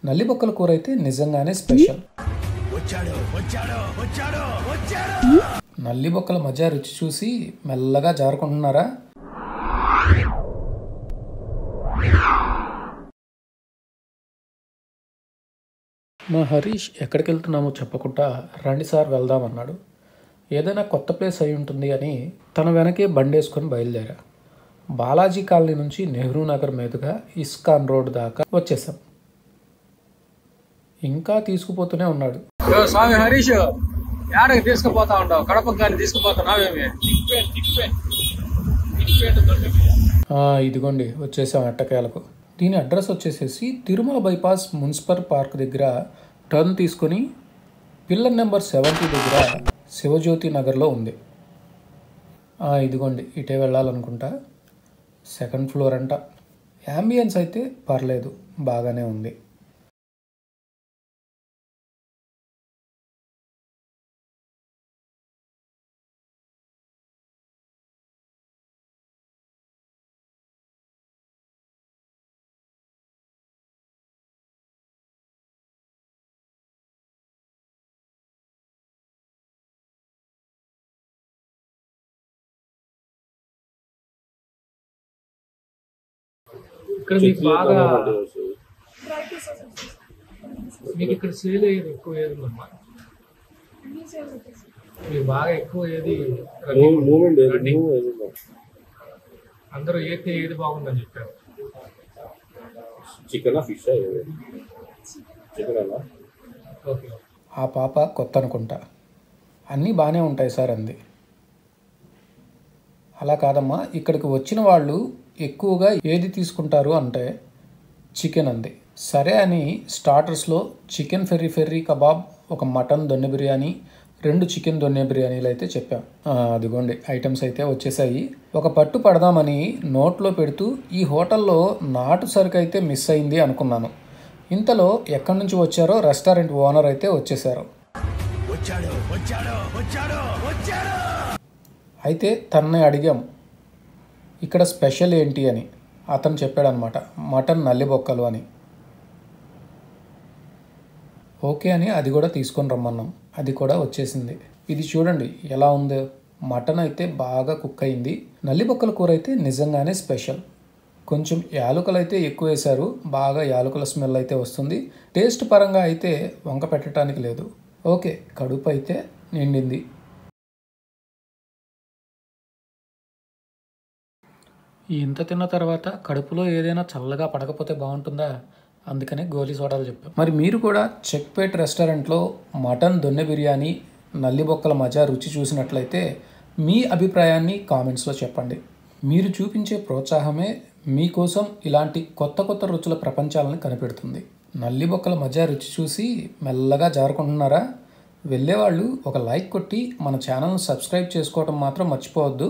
నల్లిబొక్కల కూర అయితే నిజంగానే స్పెషల్. నల్లిబొక్కల మధ్య రుచి చూసి మెల్లగా జారుకుంటున్నారా? మా హరీష్ ఎక్కడికి వెళ్తున్నామో చెప్పకుండా రండి సార్ వెళ్దామన్నాడు. ఏదైనా కొత్త ప్లేస్ అయి ఉంటుంది అని తన వెనకే బండేసుకొని బయలుదేరా. బాలాజీ కాలనీ నుంచి నెహ్రూ నగర్ మీదుగా ఇస్కాన్ రోడ్ దాకా వచ్చేసాం. ఇంకా తీసుకుపోతూనే ఉన్నాడు. స్వామి హరీష్ ఏడకి తీసుకుపోతా ఉంటావు? కడపకు కానీ తీసుకుపోతున్నావేమి? ఇదిగోండి వచ్చేసాం ఎట్టకేలకు. దీని అడ్రస్ వచ్చేసేసి తిరుమల బైపాస్ మున్సిపల్ పార్క్ దగ్గర టర్న్ తీసుకొని పిల్లర్ నెంబర్ 70 దగ్గర శివజ్యోతి నగర్లో ఉంది. ఇదిగోండి ఇటే వెళ్ళాలనుకుంటా. 2nd ఫ్లోర్ అంట. యాంబియన్స్ అయితే పర్లేదు, బాగానే ఉంది. ఇక్కడ మీకు బాగా మీకు ఇక్కడ సేల్ అయ్యేది ఎక్కువ ఏది అమ్మా? మీకు బాగా ఎక్కువ ఏది అందరూ ఏది బాగుందని చెప్పారు? Chicken fish chicken. ఓకే. ఆ పాప కొత్త అనుకుంటా. అన్నీ బాగానే ఉంటాయి సార్ అంది. అలా కాదమ్మా, ఇక్కడికి వచ్చిన వాళ్ళు ఎక్కువగా ఏది తీసుకుంటారు అంటే చికెన్ అంది. సరే అని స్టార్టర్స్లో చికెన్ ఫెర్రీ కబాబ్, ఒక మటన్ దొన్నె బిర్యానీ, 2 చికెన్ దొన్నె బిర్యానీలు అయితే చెప్పాం. అదిగోండి ఐటమ్స్ అయితే వచ్చేసాయి. ఒక పట్టు పడదామని నోట్లో పెడుతూ ఈ హోటల్లో నాటు సరుకు అయితే మిస్ అయింది అనుకున్నాను. ఇంతలో ఎక్కడి నుంచి వచ్చారో రెస్టారెంట్ ఓనర్ అయితే వచ్చేసారు. అయితే తనని అడిగాం ఇక్కడ స్పెషల్ ఏంటి అని. అతను చెప్పాడనమాట, మటన్ నల్లిబొక్కలు అని. ఓకే అని అది కూడా తీసుకొని రమ్మన్నాం. అది కూడా వచ్చేసింది. ఇది చూడండి ఎలా ఉందో. మటన్ అయితే బాగా కుక్ అయింది. నల్లిబొక్కల కూర అయితే నిజంగానే స్పెషల్. కొంచెం యాలకులు అయితే ఎక్కువ వేశారు. బాగా యాలకుల స్మెల్ అయితే వస్తుంది. టేస్ట్ పరంగా అయితే వంక పెట్టడానికి లేదు. ఓకే, కడుపు అయితే నిండింది. ఇంత తిన్న తర్వాత కడుపులో ఏదైనా చల్లగా పడకపోతే బాగుంటుందా? అందుకనే గోలీ సోడాలు చెప్పాం. మరి మీరు కూడా చెక్పేట్ రెస్టారెంట్లో మటన్ దొన్నె బిర్యానీ, నల్లిబొక్కల మజా రుచి చూసినట్లయితే మీ అభిప్రాయాన్ని కామెంట్స్లో చెప్పండి. మీరు చూపించే ప్రోత్సాహమే మీకోసం ఇలాంటి కొత్త రుచుల ప్రపంచాలను కనిపెడుతుంది. నల్లిబొక్కల మజా రుచి చూసి మెల్లగా జారుకుంటున్నారా? వెళ్ళేవాళ్ళు ఒక లైక్ కొట్టి మన ఛానల్ను సబ్స్క్రైబ్ చేసుకోవడం మాత్రం మర్చిపోవద్దు.